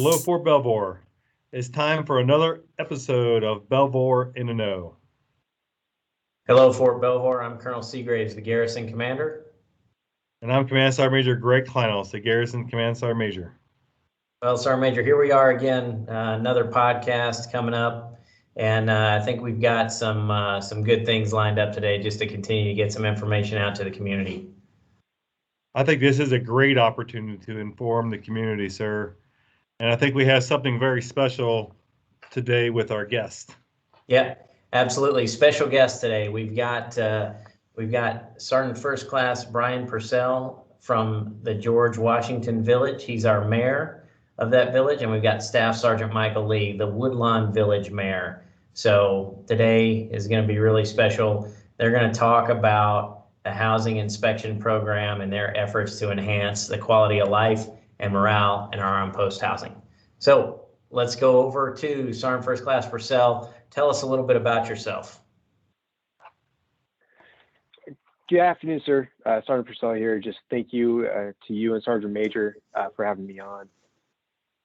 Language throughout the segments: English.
Hello, Fort Belvoir. It's time for another episode of Belvoir in the Know. Hello, Fort Belvoir. I'm Colonel Seagraves, the Garrison Commander. And I'm Command Sergeant Major Greg Kleinels, the Garrison Command Sergeant Major. Well, Sergeant Major, here we are again, another podcast coming up. And I think we've got some good things lined up today just to continue to get some information out to the community. I think this is a great opportunity to inform the community, sir. And I think we have something very special today with our guest. Yeah, absolutely. Special guest today. We've got Sergeant First Class Brian Purcell from the George Washington Village. He's our mayor of that village, and we've got Staff Sergeant Michael Lee, the Woodlawn Village Mayor. So today is going to be really special. They're going to talk about the housing inspection program and their efforts to enhance the quality of life and morale in our on-post housing. So let's go over to Sergeant First Class Purcell. Tell us a little bit about yourself. Good afternoon, sir. Sergeant Purcell here. Just thank you to you and Sergeant Major for having me on.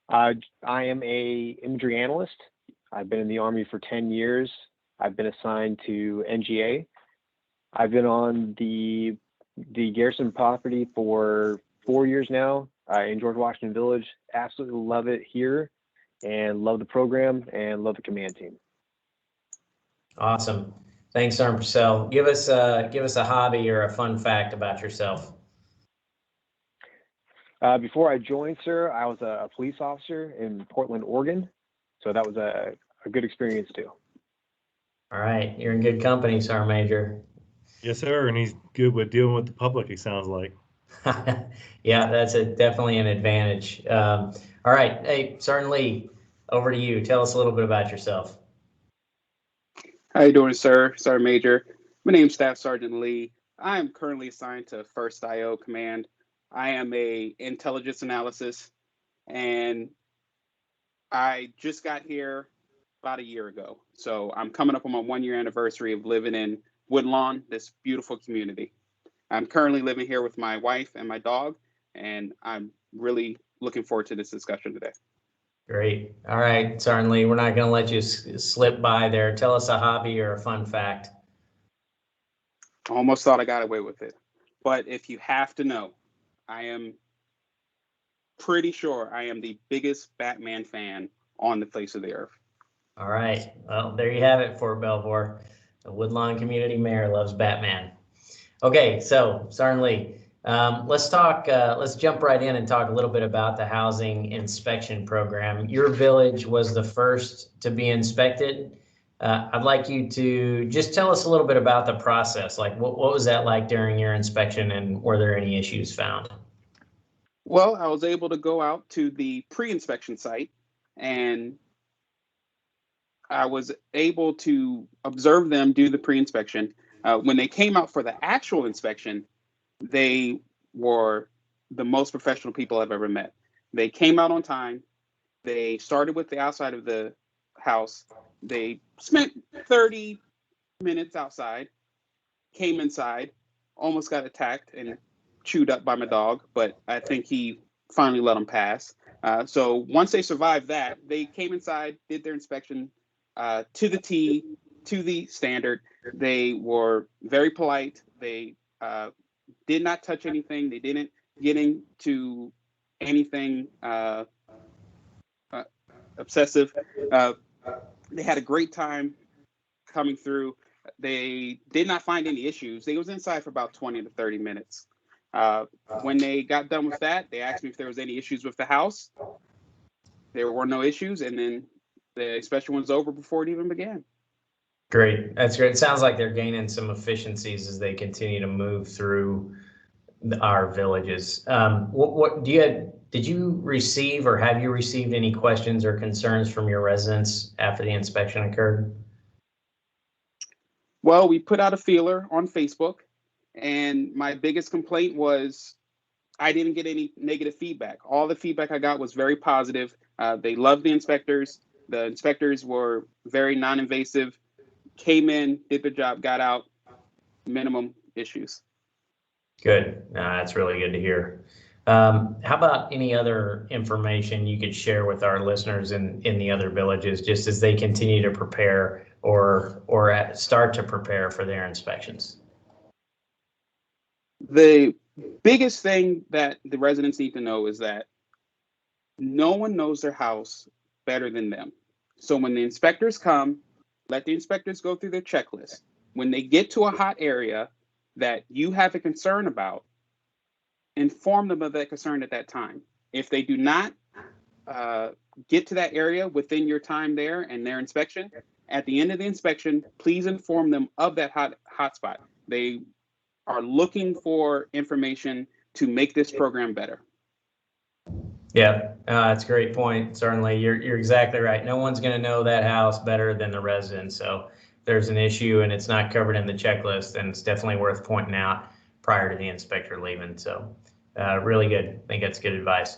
I am a imagery analyst. I've been in the Army for 10 years. I've been assigned to NGA. I've been on the Garrison property for 4 years now in George Washington Village. Absolutely love it here and love the program and love the command team. Awesome. Thanks, Sergeant Purcell. Give us a hobby or a fun fact about yourself. Before I joined, sir, I was a police officer in Portland, Oregon. So that was a good experience too. All right. You're in good company, Sergeant Major. Yes, sir. And he's good with dealing with the public, it sounds like. Yeah, that's definitely an advantage. All right. Hey, Sergeant Lee, over to you. Tell us a little bit about yourself. How you doing, sir? Sergeant Major. My name's Staff Sergeant Lee. I am currently assigned to 1st IO Command. I am a intelligence analysis, and I just got here about a year ago. So I'm coming up on my 1-year anniversary of living in Woodlawn, this beautiful community. I'm currently living here with my wife and my dog, and I'm really looking forward to this discussion today. Great. All right, Sergeant Lee, we're not going to let you slip by there. Tell us a hobby or a fun fact. I almost thought I got away with it. But if you have to know, I am pretty sure I am the biggest Batman fan on the face of the earth. All right. Well, there you have it, Fort Belvoir. The Woodlawn Community Mayor loves Batman. Okay, so Sergeant Lee, let's jump right in and talk a little bit about the housing inspection program. Your village was the first to be inspected. I'd like you to just tell us a little bit about the process. Like, what was that like during your inspection, and were there any issues found? Well, I was able to go out to the pre-inspection site, and I was able to observe them do the pre-inspection. When they came out for the actual inspection, they were the most professional people I've ever met. They came out on time. They started with the outside of the house. They spent 30 minutes outside, came inside, almost got attacked and chewed up by my dog, but I think he finally let them pass. So once they survived that, they came inside, did their inspection to the T, to the standard. They were very polite. They did not touch anything. They didn't get into anything obsessive. They had a great time coming through. They did not find any issues. They was inside for about 20 to 30 minutes. When they got done with that, they asked me if there was any issues with the house. There were no issues, and then the inspection was over before it even began. Great. That's great. It sounds like they're gaining some efficiencies as they continue to move through our villages. Did you receive, or have you received any questions or concerns from your residents after the inspection occurred? Well, we put out a feeler on Facebook, and my biggest complaint was I didn't get any negative feedback. All the feedback I got was very positive. They loved the inspectors. The inspectors were very non-invasive, came in, did the job, got out, minimum issues. Good. That's really good to hear. How about any other information you could share with our listeners in the other villages, just as they continue to prepare or start to prepare for their inspections? The biggest thing that the residents need to know is that no one knows their house better than them. So when the inspectors come, let the inspectors go through their checklist. When they get to a hot area that you have a concern about, inform them of that concern at that time. If they do not get to that area within your time there and their inspection, at the end of the inspection, please inform them of that hot spot. They are looking for information to make this program better. Yeah, that's a great point. Certainly, you're exactly right. No one's going to know that house better than the residents. So if there's an issue and it's not covered in the checklist, then it's definitely worth pointing out prior to the inspector leaving. So really good. I think that's good advice.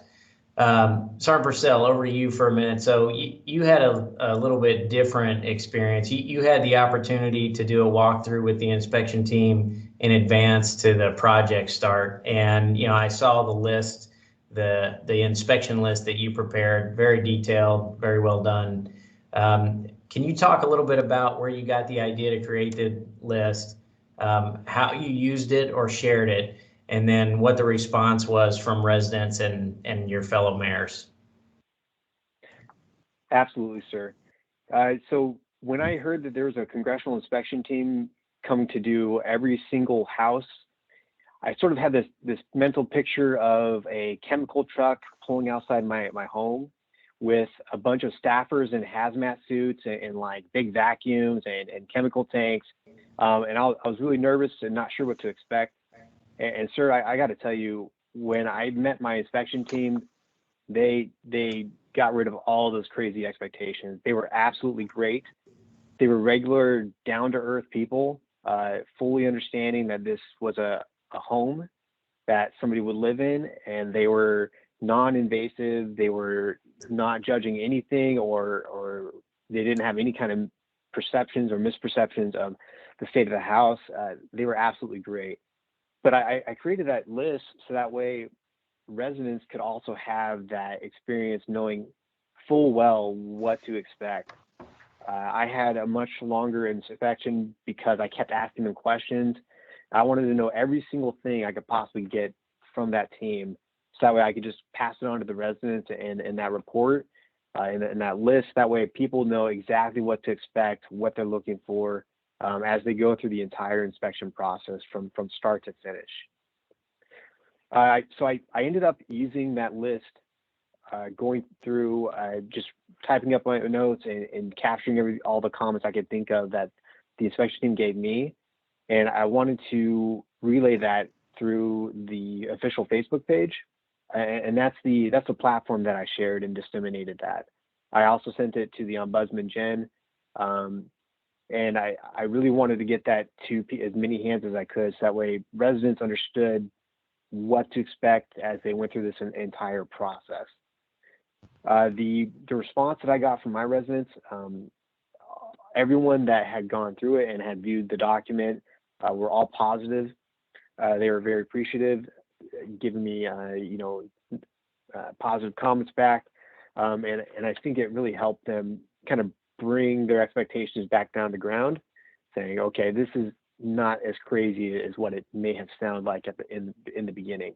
Sergeant Purcell, over to you for a minute. So you had a little bit different experience. You had the opportunity to do a walkthrough with the inspection team in advance to the project start. And, I saw the list, the inspection list that you prepared, very detailed, very well done. Can you talk a little bit about where you got the idea to create the list, how you used it or shared it, and then what the response was from residents and your fellow mayors? Absolutely, sir. So when I heard that there was a congressional inspection team coming to do every single house, I sort of had this mental picture of a chemical truck pulling outside my home with a bunch of staffers in hazmat suits and like big vacuums and chemical tanks. And I was really nervous and not sure what to expect. And sir, I got to tell you, when I met my inspection team, they got rid of all those crazy expectations. They were absolutely great. They were regular, down-to-earth people, fully understanding that this was a home that somebody would live in, and they were non-invasive. They were not judging anything, or they didn't have any kind of perceptions or misperceptions of the state of the house. They were absolutely great. But I created that list so that way residents could also have that experience knowing full well what to expect. I had a much longer inspection because I kept asking them questions. I wanted to know every single thing I could possibly get from that team, so that way I could just pass it on to the residents and that report and that list. That way people know exactly what to expect, what they're looking for, as they go through the entire inspection process from start to finish. So I ended up using that list, going through, just typing up my notes and capturing all the comments I could think of that the inspection team gave me. And I wanted to relay that through the official Facebook page. And that's the platform that I shared and disseminated that. I also sent it to the Ombudsman, Jen. And I really wanted to get that to as many hands as I could, so that way residents understood what to expect as they went through this entire process. The response that I got from my residents, everyone that had gone through it and had viewed the document, were all positive. They were very appreciative, giving me positive comments back, and I think it really helped them kind of bring their expectations back down to ground, saying, okay, this is not as crazy as what it may have sounded like in the beginning.